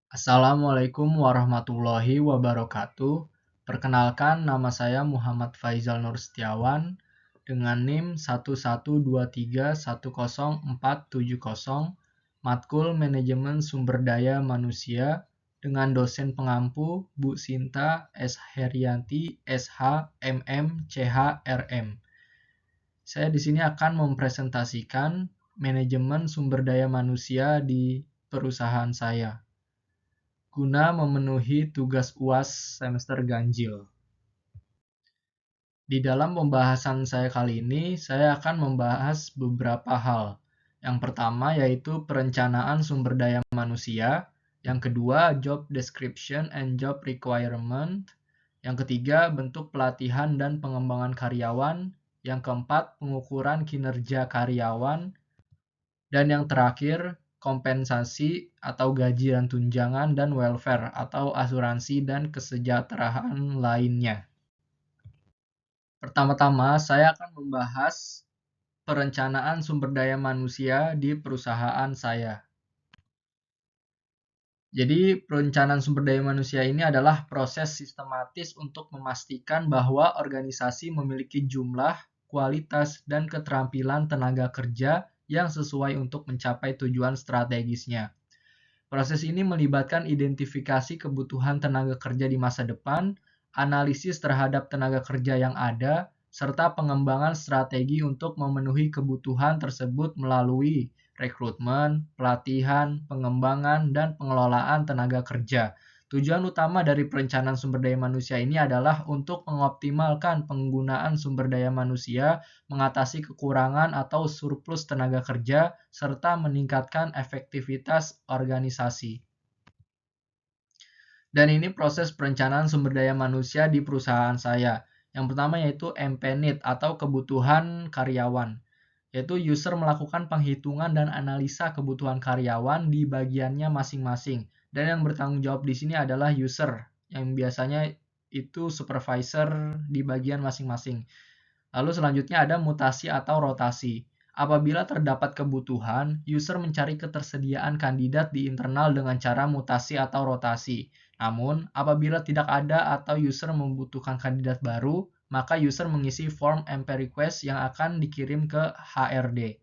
Assalamualaikum warahmatullahi wabarakatuh. Perkenalkan, nama saya Muhammad Faizal Nur Setiawan dengan NIM 112310470, Matkul Manajemen Sumber Daya Manusia dengan dosen pengampu Bu Sinta S. Herianti, SH, MM, CH, RM. Saya di sini akan mempresentasikan manajemen sumber daya manusia di perusahaan saya guna memenuhi tugas UAS semester ganjil. Di dalam pembahasan saya kali ini, saya akan membahas beberapa hal. Yang pertama yaitu perencanaan sumber daya manusia, yang kedua job description and job requirement, yang ketiga bentuk pelatihan dan pengembangan karyawan, yang keempat pengukuran kinerja karyawan, dan yang terakhir kompensasi atau gaji dan tunjangan dan welfare atau asuransi dan kesejahteraan lainnya. Pertama-tama saya akan membahas perencanaan sumber daya manusia di perusahaan saya. Jadi perencanaan sumber daya manusia ini adalah proses sistematis untuk memastikan bahwa organisasi memiliki jumlah, kualitas, dan keterampilan tenaga kerja yang sesuai untuk mencapai tujuan strategisnya. Proses ini melibatkan identifikasi kebutuhan tenaga kerja di masa depan, analisis terhadap tenaga kerja yang ada, serta pengembangan strategi untuk memenuhi kebutuhan tersebut melalui rekrutmen, pelatihan, pengembangan, dan pengelolaan tenaga kerja. Tujuan utama dari perencanaan sumber daya manusia ini adalah untuk mengoptimalkan penggunaan sumber daya manusia, mengatasi kekurangan atau surplus tenaga kerja, serta meningkatkan efektivitas organisasi. Dan ini proses perencanaan sumber daya manusia di perusahaan saya. Yang pertama yaitu MP-NEED atau kebutuhan karyawan. Yaitu user melakukan penghitungan dan analisa kebutuhan karyawan di bagiannya masing-masing. Dan yang bertanggung jawab di sini adalah user, yang biasanya itu supervisor di bagian masing-masing. Lalu selanjutnya ada mutasi atau rotasi. Apabila terdapat kebutuhan, user mencari ketersediaan kandidat di internal dengan cara mutasi atau rotasi. Namun, apabila tidak ada atau user membutuhkan kandidat baru, maka user mengisi form MP request yang akan dikirim ke HRD.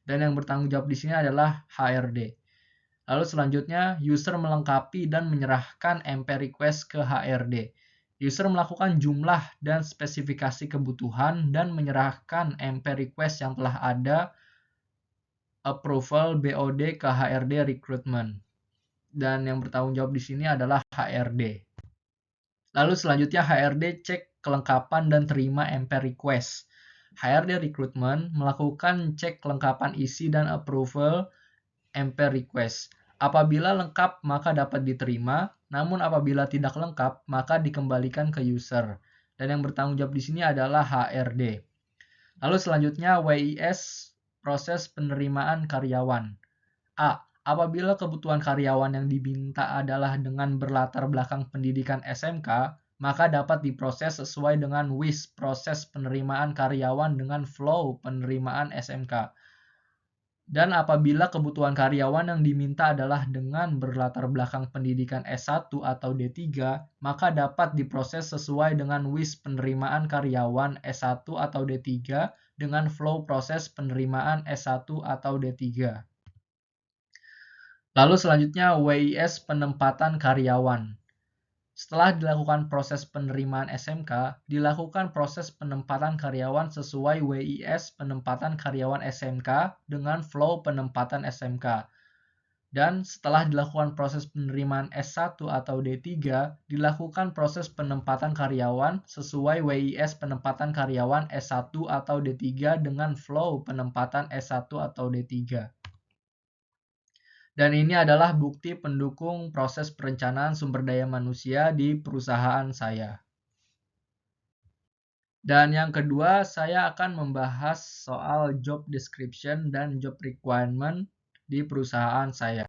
Dan yang bertanggung jawab di sini adalah HRD. Lalu selanjutnya, user melengkapi dan menyerahkan MP request ke HRD. User melakukan jumlah dan spesifikasi kebutuhan dan menyerahkan MP request yang telah ada approval BOD ke HRD recruitment. Dan yang bertanggung jawab di sini adalah HRD. Lalu selanjutnya HRD cek kelengkapan dan terima MP request. HRD recruitment melakukan cek kelengkapan isi dan approval MP request. Apabila lengkap maka dapat diterima, namun apabila tidak lengkap maka dikembalikan ke user. Dan yang bertanggung jawab di sini adalah HRD. Lalu selanjutnya WIS, proses penerimaan karyawan. A. Apabila kebutuhan karyawan yang diminta adalah dengan berlatar belakang pendidikan SMK, maka dapat diproses sesuai dengan WIS, proses penerimaan karyawan dengan flow penerimaan SMK. Dan apabila kebutuhan karyawan yang diminta adalah dengan berlatar belakang pendidikan S1 atau D3, maka dapat diproses sesuai dengan WIS penerimaan karyawan S1 atau D3 dengan flow proses penerimaan S1 atau D3. Lalu selanjutnya WIS penempatan karyawan. Setelah dilakukan proses penerimaan SMK, dilakukan proses penempatan karyawan sesuai WIS penempatan karyawan SMK dengan flow penempatan SMK. Dan setelah dilakukan proses penerimaan S1 atau D3, dilakukan proses penempatan karyawan sesuai WIS penempatan karyawan S1 atau D3 dengan flow penempatan S1 atau D3. Dan ini adalah bukti pendukung proses perencanaan sumber daya manusia di perusahaan saya. Dan yang kedua, saya akan membahas soal job description dan job requirement di perusahaan saya.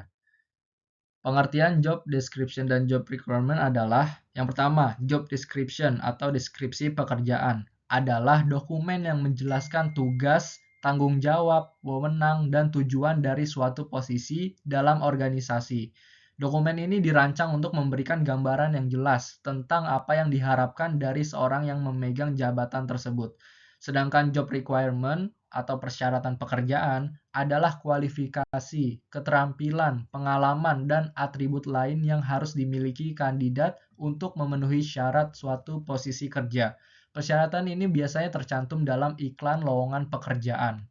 Pengertian job description dan job requirement adalah, yang pertama, job description atau deskripsi pekerjaan adalah dokumen yang menjelaskan tugas, tanggung jawab, wewenang, dan tujuan dari suatu posisi dalam organisasi. Dokumen ini dirancang untuk memberikan gambaran yang jelas tentang apa yang diharapkan dari seorang yang memegang jabatan tersebut. Sedangkan job requirement atau persyaratan pekerjaan adalah kualifikasi, keterampilan, pengalaman, dan atribut lain yang harus dimiliki kandidat untuk memenuhi syarat suatu posisi kerja. Persyaratan ini biasanya tercantum dalam iklan lowongan pekerjaan.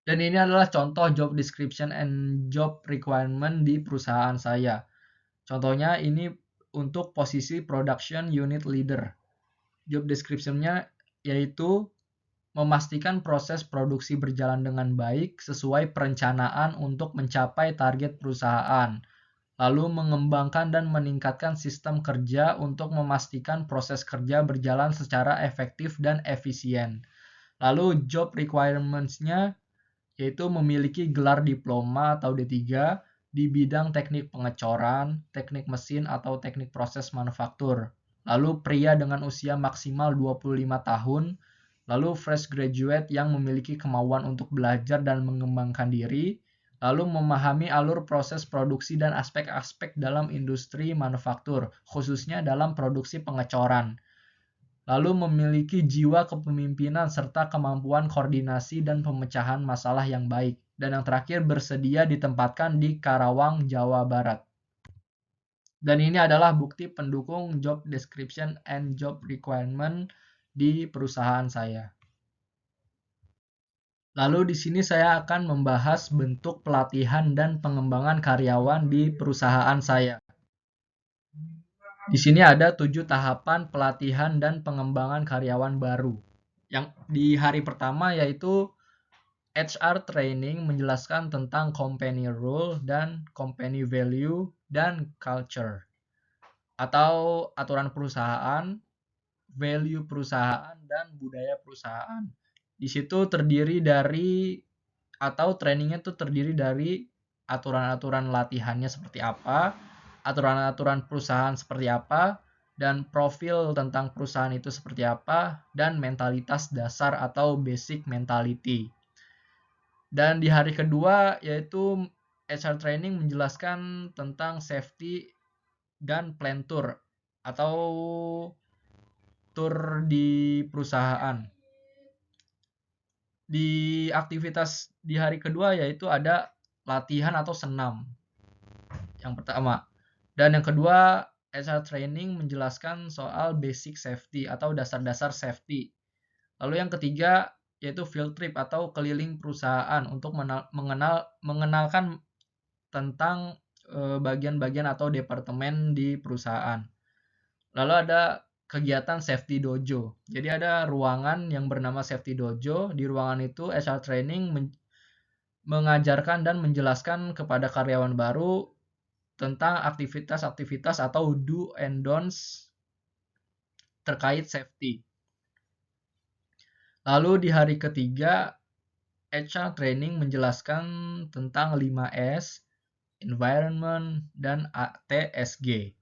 Dan ini adalah contoh job description and job requirement di perusahaan saya. Contohnya ini untuk posisi production unit leader. Job description-nya yaitu memastikan proses produksi berjalan dengan baik sesuai perencanaan untuk mencapai target perusahaan. Lalu mengembangkan dan meningkatkan sistem kerja untuk memastikan proses kerja berjalan secara efektif dan efisien. Lalu job requirements-nya yaitu memiliki gelar diploma atau D3 di bidang teknik pengecoran, teknik mesin atau teknik proses manufaktur. Lalu pria dengan usia maksimal 25 tahun, lalu fresh graduate yang memiliki kemauan untuk belajar dan mengembangkan diri, lalu memahami alur proses produksi dan aspek-aspek dalam industri manufaktur, khususnya dalam produksi pengecoran. Lalu memiliki jiwa kepemimpinan serta kemampuan koordinasi dan pemecahan masalah yang baik. Dan yang terakhir bersedia ditempatkan di Karawang, Jawa Barat. Dan ini adalah bukti pendukung job description and job requirement di perusahaan saya. Lalu di sini saya akan membahas bentuk pelatihan dan pengembangan karyawan di perusahaan saya. Di sini ada 7 tahapan pelatihan dan pengembangan karyawan baru. Yang di hari pertama yaitu HR training menjelaskan tentang company rule dan company value dan culture. Atau aturan perusahaan, value perusahaan, dan budaya perusahaan. Di situ terdiri dari atau trainingnya itu terdiri dari aturan-aturan latihannya seperti apa, aturan-aturan perusahaan seperti apa, dan profil tentang perusahaan itu seperti apa, dan mentalitas dasar atau basic mentality. Dan di hari kedua yaitu HR training menjelaskan tentang safety dan plan tour atau tour di perusahaan. Di aktivitas di hari kedua yaitu ada latihan atau senam. Yang pertama. Dan yang kedua, HR training menjelaskan soal basic safety atau dasar-dasar safety. Lalu yang ketiga yaitu field trip atau keliling perusahaan untuk mengenalkan tentang bagian-bagian atau departemen di perusahaan. Lalu ada kegiatan safety dojo. Jadi ada ruangan yang bernama safety dojo. Di ruangan itu HR training mengajarkan dan menjelaskan kepada karyawan baru tentang aktivitas-aktivitas atau do and don'ts terkait safety. Lalu di hari ketiga, HR training menjelaskan tentang 5S, environment, dan ATSG.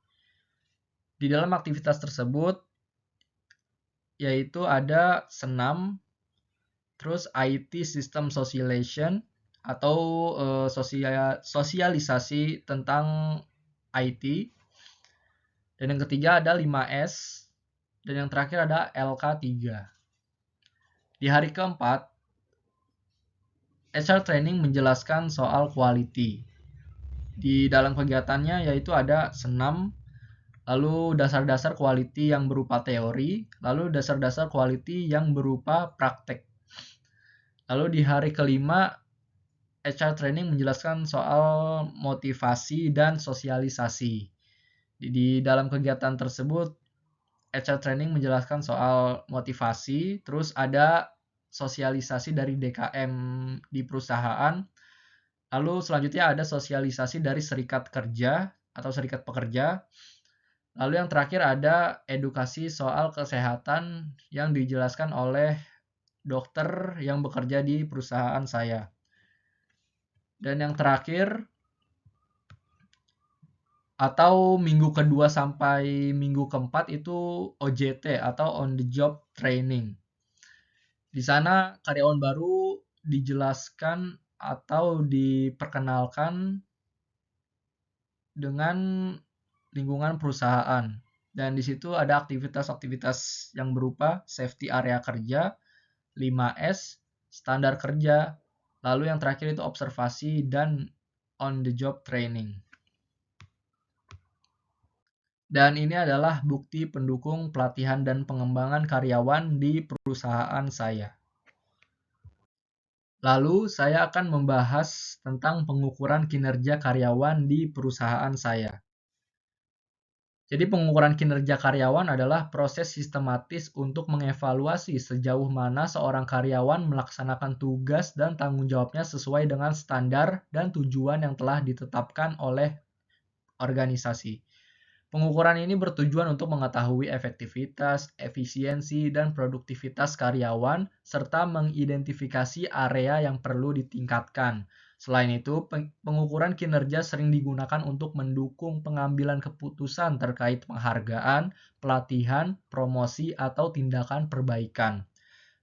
Di dalam aktivitas tersebut, yaitu ada senam, terus IT System Socialization, atau sosialisasi tentang IT. Dan yang ketiga ada 5S, dan yang terakhir ada LK3. Di hari keempat, HR training menjelaskan soal quality. Di dalam kegiatannya yaitu ada senam, lalu dasar-dasar quality yang berupa teori, lalu dasar-dasar quality yang berupa praktek. Lalu di hari kelima, HR training menjelaskan soal motivasi dan sosialisasi. Di dalam kegiatan tersebut, HR training menjelaskan soal motivasi, terus ada sosialisasi dari DKM di perusahaan, lalu selanjutnya ada sosialisasi dari serikat kerja atau serikat pekerja, lalu yang terakhir ada edukasi soal kesehatan yang dijelaskan oleh dokter yang bekerja di perusahaan saya. Dan yang terakhir, atau minggu kedua sampai minggu keempat itu OJT atau on the job training. Di sana karyawan baru dijelaskan atau diperkenalkan dengan lingkungan perusahaan. Dan di situ ada aktivitas-aktivitas yang berupa safety area kerja, 5S, standar kerja, lalu yang terakhir itu observasi dan on the job training. Dan ini adalah bukti pendukung pelatihan dan pengembangan karyawan di perusahaan saya. Lalu saya akan membahas tentang pengukuran kinerja karyawan di perusahaan saya. Jadi pengukuran kinerja karyawan adalah proses sistematis untuk mengevaluasi sejauh mana seorang karyawan melaksanakan tugas dan tanggung jawabnya sesuai dengan standar dan tujuan yang telah ditetapkan oleh organisasi. Pengukuran ini bertujuan untuk mengetahui efektivitas, efisiensi, dan produktivitas karyawan, serta mengidentifikasi area yang perlu ditingkatkan. Selain itu, pengukuran kinerja sering digunakan untuk mendukung pengambilan keputusan terkait penghargaan, pelatihan, promosi, atau tindakan perbaikan.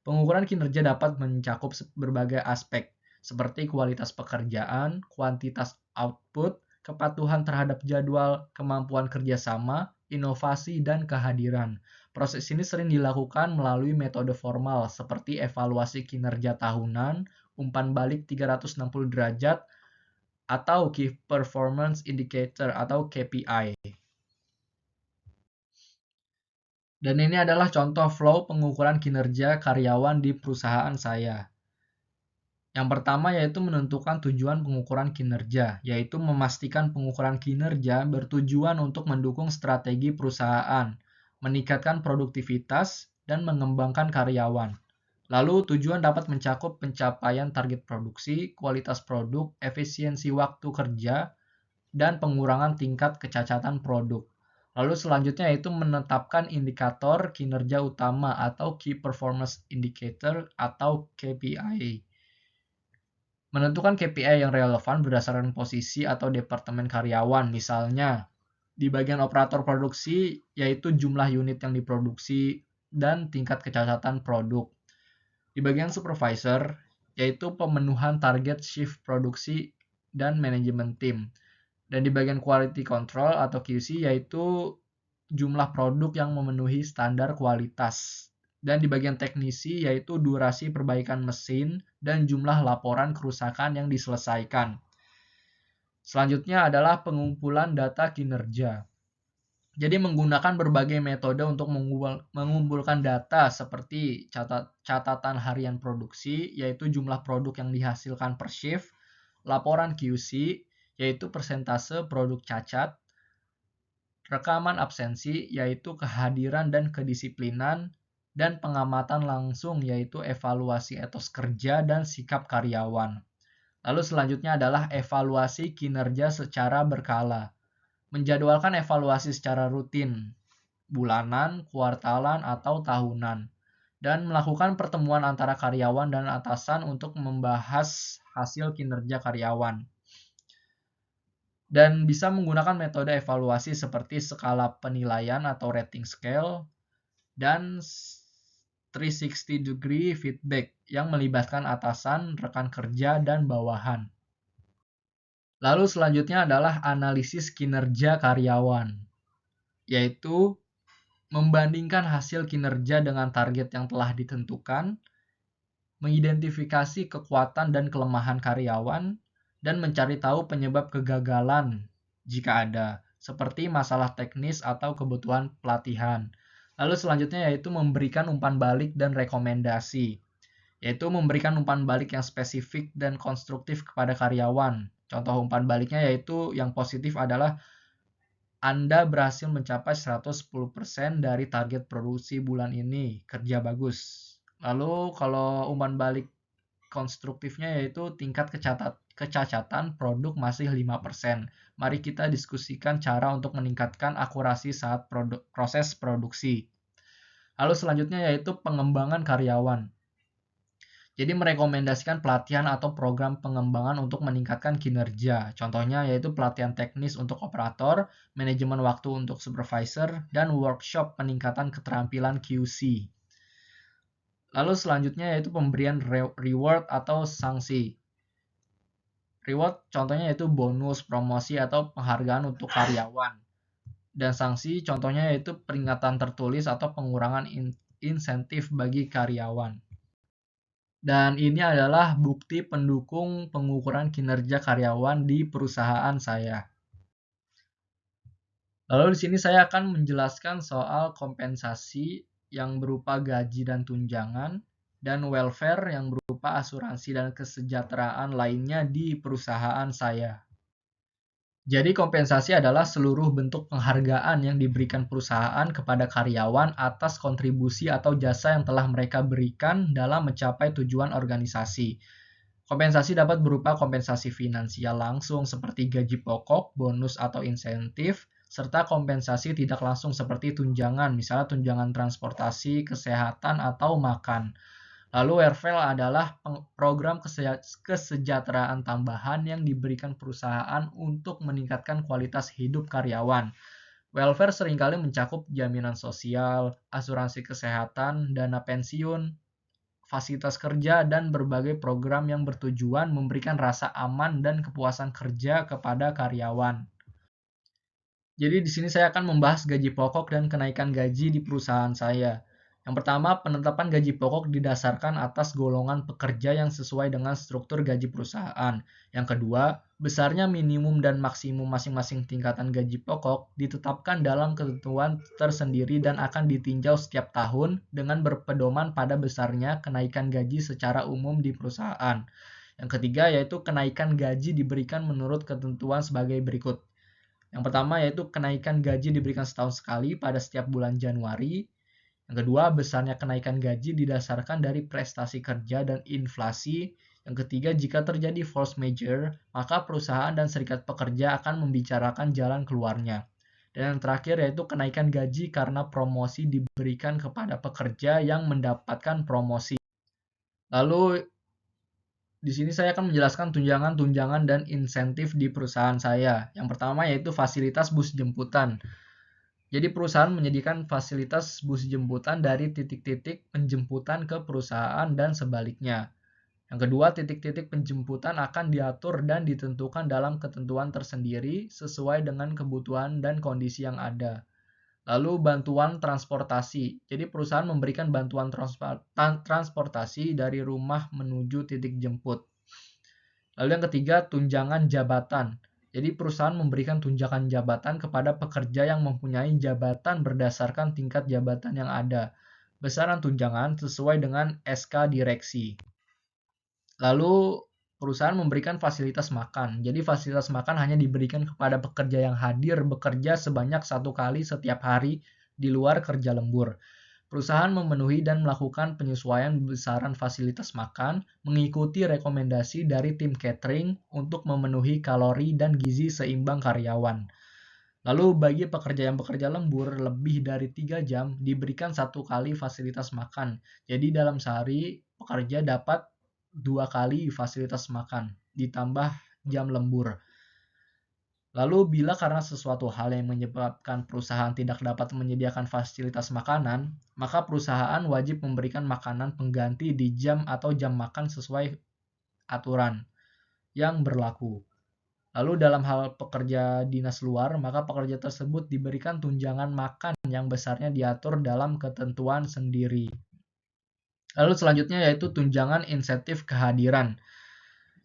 Pengukuran kinerja dapat mencakup berbagai aspek, seperti kualitas pekerjaan, kuantitas output, kepatuhan terhadap jadwal, kemampuan kerjasama, inovasi, dan kehadiran. Proses ini sering dilakukan melalui metode formal seperti evaluasi kinerja tahunan, umpan balik 360 derajat, atau Key Performance Indicator atau KPI. Dan ini adalah contoh flow pengukuran kinerja karyawan di perusahaan saya. Yang pertama yaitu menentukan tujuan pengukuran kinerja, yaitu memastikan pengukuran kinerja bertujuan untuk mendukung strategi perusahaan, meningkatkan produktivitas, dan mengembangkan karyawan. Lalu tujuan dapat mencakup pencapaian target produksi, kualitas produk, efisiensi waktu kerja, dan pengurangan tingkat kecacatan produk. Lalu selanjutnya yaitu menetapkan indikator kinerja utama atau Key Performance Indicator atau KPI. Menentukan KPI yang relevan berdasarkan posisi atau departemen karyawan, misalnya di bagian operator produksi yaitu jumlah unit yang diproduksi dan tingkat kecacatan produk. Di bagian supervisor yaitu pemenuhan target shift produksi dan manajemen tim. Dan di bagian quality control atau QC yaitu jumlah produk yang memenuhi standar kualitas. Dan di bagian teknisi yaitu durasi perbaikan mesin dan jumlah laporan kerusakan yang diselesaikan. Selanjutnya adalah pengumpulan data kinerja. Jadi menggunakan berbagai metode untuk mengumpulkan data seperti catatan harian produksi, yaitu jumlah produk yang dihasilkan per shift, laporan QC, yaitu persentase produk cacat, rekaman absensi, yaitu kehadiran dan kedisiplinan, dan pengamatan langsung, yaitu evaluasi etos kerja dan sikap karyawan. Lalu selanjutnya adalah evaluasi kinerja secara berkala. Menjadwalkan evaluasi secara rutin, bulanan, kuartalan, atau tahunan, dan melakukan pertemuan antara karyawan dan atasan untuk membahas hasil kinerja karyawan. Dan bisa menggunakan metode evaluasi seperti skala penilaian atau rating scale dan 360 degree feedback yang melibatkan atasan, rekan kerja, dan bawahan. Lalu selanjutnya adalah analisis kinerja karyawan, yaitu membandingkan hasil kinerja dengan target yang telah ditentukan, mengidentifikasi kekuatan dan kelemahan karyawan, dan mencari tahu penyebab kegagalan jika ada, seperti masalah teknis atau kebutuhan pelatihan. Lalu selanjutnya yaitu memberikan umpan balik dan rekomendasi, yaitu memberikan umpan balik yang spesifik dan konstruktif kepada karyawan. Contoh umpan baliknya yaitu yang positif adalah Anda berhasil mencapai 110% dari target produksi bulan ini, kerja bagus. Lalu kalau umpan balik konstruktifnya yaitu tingkat kecacatan produk masih 5%. Mari kita diskusikan cara untuk meningkatkan akurasi saat proses produksi. Lalu selanjutnya yaitu pengembangan karyawan. Jadi merekomendasikan pelatihan atau program pengembangan untuk meningkatkan kinerja. Contohnya yaitu pelatihan teknis untuk operator, manajemen waktu untuk supervisor, dan workshop peningkatan keterampilan QC. Lalu selanjutnya yaitu pemberian reward atau sanksi. Reward contohnya yaitu bonus, promosi, atau penghargaan untuk karyawan. Dan sanksi contohnya yaitu peringatan tertulis atau pengurangan insentif bagi karyawan. Dan ini adalah bukti pendukung pengukuran kinerja karyawan di perusahaan saya. Lalu di sini saya akan menjelaskan soal kompensasi yang berupa gaji dan tunjangan, dan welfare yang berupa asuransi dan kesejahteraan lainnya di perusahaan saya. Jadi kompensasi adalah seluruh bentuk penghargaan yang diberikan perusahaan kepada karyawan atas kontribusi atau jasa yang telah mereka berikan dalam mencapai tujuan organisasi. Kompensasi dapat berupa kompensasi finansial langsung seperti gaji pokok, bonus atau insentif, serta kompensasi tidak langsung seperti tunjangan, misalnya tunjangan transportasi, kesehatan, atau makan. Lalu welfare adalah program kesejahteraan tambahan yang diberikan perusahaan untuk meningkatkan kualitas hidup karyawan. Welfare seringkali mencakup jaminan sosial, asuransi kesehatan, dana pensiun, fasilitas kerja, dan berbagai program yang bertujuan memberikan rasa aman dan kepuasan kerja kepada karyawan. Jadi di sini saya akan membahas gaji pokok dan kenaikan gaji di perusahaan saya. Yang pertama, penetapan gaji pokok didasarkan atas golongan pekerja yang sesuai dengan struktur gaji perusahaan. Yang kedua, besarnya minimum dan maksimum masing-masing tingkatan gaji pokok ditetapkan dalam ketentuan tersendiri dan akan ditinjau setiap tahun dengan berpedoman pada besarnya kenaikan gaji secara umum di perusahaan. Yang ketiga, yaitu kenaikan gaji diberikan menurut ketentuan sebagai berikut. Yang pertama yaitu kenaikan gaji diberikan setahun sekali pada setiap bulan Januari. Yang kedua, besarnya kenaikan gaji didasarkan dari prestasi kerja dan inflasi. Yang ketiga, jika terjadi force majeure, maka perusahaan dan serikat pekerja akan membicarakan jalan keluarnya. Dan yang terakhir yaitu kenaikan gaji karena promosi diberikan kepada pekerja yang mendapatkan promosi. Lalu di sini saya akan menjelaskan tunjangan dan insentif di perusahaan saya. Yang pertama yaitu fasilitas bus jemputan. Jadi perusahaan menyediakan fasilitas bus jemputan dari titik-titik penjemputan ke perusahaan dan sebaliknya. Yang kedua, titik-titik penjemputan akan diatur dan ditentukan dalam ketentuan tersendiri sesuai dengan kebutuhan dan kondisi yang ada. Lalu bantuan transportasi. Jadi perusahaan memberikan bantuan transportasi dari rumah menuju titik jemput. Lalu yang ketiga, tunjangan jabatan. Jadi perusahaan memberikan tunjangan jabatan kepada pekerja yang mempunyai jabatan berdasarkan tingkat jabatan yang ada. Besaran tunjangan sesuai dengan SK direksi. Lalu perusahaan memberikan fasilitas makan. Jadi fasilitas makan hanya diberikan kepada pekerja yang hadir bekerja sebanyak 1 kali setiap hari di luar kerja lembur. Perusahaan memenuhi dan melakukan penyesuaian besaran fasilitas makan, mengikuti rekomendasi dari tim catering untuk memenuhi kalori dan gizi seimbang karyawan. Lalu bagi pekerja yang bekerja lembur lebih dari 3 jam, diberikan 1 kali fasilitas makan. Jadi dalam sehari, pekerja dapat 2 kali fasilitas makan, ditambah jam lembur. Lalu bila karena sesuatu hal yang menyebabkan perusahaan tidak dapat menyediakan fasilitas makanan, maka perusahaan wajib memberikan makanan pengganti di jam atau jam makan sesuai aturan yang berlaku. Lalu dalam hal pekerja dinas luar, maka pekerja tersebut diberikan tunjangan makan yang besarnya diatur dalam ketentuan sendiri. Lalu selanjutnya yaitu tunjangan insentif kehadiran.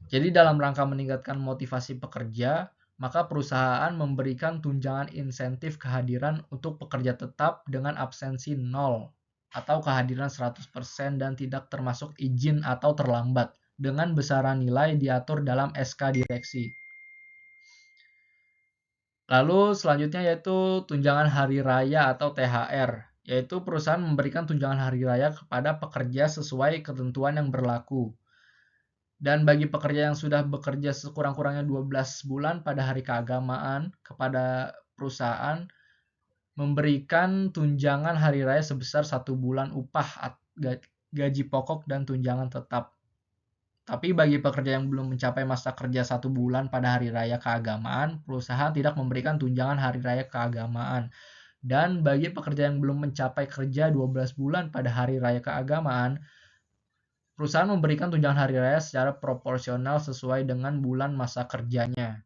Jadi dalam rangka meningkatkan motivasi pekerja, maka perusahaan memberikan tunjangan insentif kehadiran untuk pekerja tetap dengan absensi 0 atau kehadiran 100% dan tidak termasuk izin atau terlambat dengan besaran nilai diatur dalam SK direksi. Lalu selanjutnya yaitu tunjangan hari raya atau THR, yaitu perusahaan memberikan tunjangan hari raya kepada pekerja sesuai ketentuan yang berlaku. Dan bagi pekerja yang sudah bekerja sekurang-kurangnya 12 bulan pada hari keagamaan, kepada perusahaan memberikan tunjangan hari raya sebesar 1 bulan upah gaji pokok dan tunjangan tetap. Tapi bagi pekerja yang belum mencapai masa kerja 1 bulan pada hari raya keagamaan, perusahaan tidak memberikan tunjangan hari raya keagamaan. Dan bagi pekerja yang belum mencapai kerja 12 bulan pada hari raya keagamaan, Perusahaan memberikan tunjangan hari raya secara proporsional sesuai dengan bulan masa kerjanya.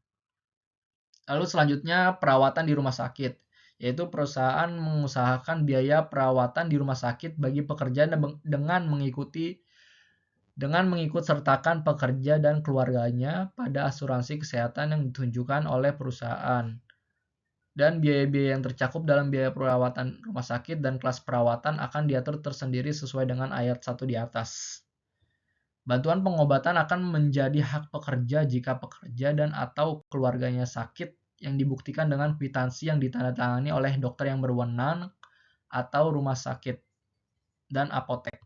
Lalu selanjutnya perawatan di rumah sakit, yaitu perusahaan mengusahakan biaya perawatan di rumah sakit bagi pekerja dengan mengikut sertakan pekerja dan keluarganya pada asuransi kesehatan yang ditunjukkan oleh perusahaan. Dan biaya-biaya yang tercakup dalam biaya perawatan rumah sakit dan kelas perawatan akan diatur tersendiri sesuai dengan ayat 1 di atas. Bantuan pengobatan akan menjadi hak pekerja jika pekerja dan atau keluarganya sakit yang dibuktikan dengan kwitansi yang ditandatangani oleh dokter yang berwenang atau rumah sakit dan apotek.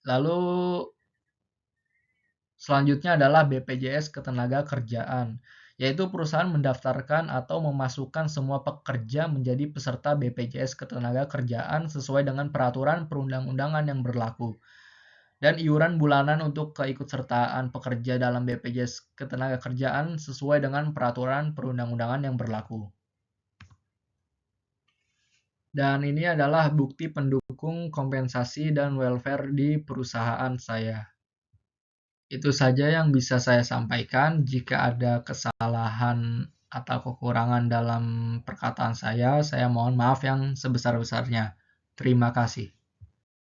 Lalu selanjutnya adalah BPJS Ketenagakerjaan, yaitu perusahaan mendaftarkan atau memasukkan semua pekerja menjadi peserta BPJS Ketenagakerjaan sesuai dengan peraturan perundang-undangan yang berlaku. Dan iuran bulanan untuk keikutsertaan pekerja dalam BPJS Ketenagakerjaan sesuai dengan peraturan perundang-undangan yang berlaku. Dan ini adalah bukti pendukung kompensasi dan welfare di perusahaan saya. Itu saja yang bisa saya sampaikan. Jika ada kesalahan atau kekurangan dalam perkataan saya mohon maaf yang sebesar-besarnya. Terima kasih.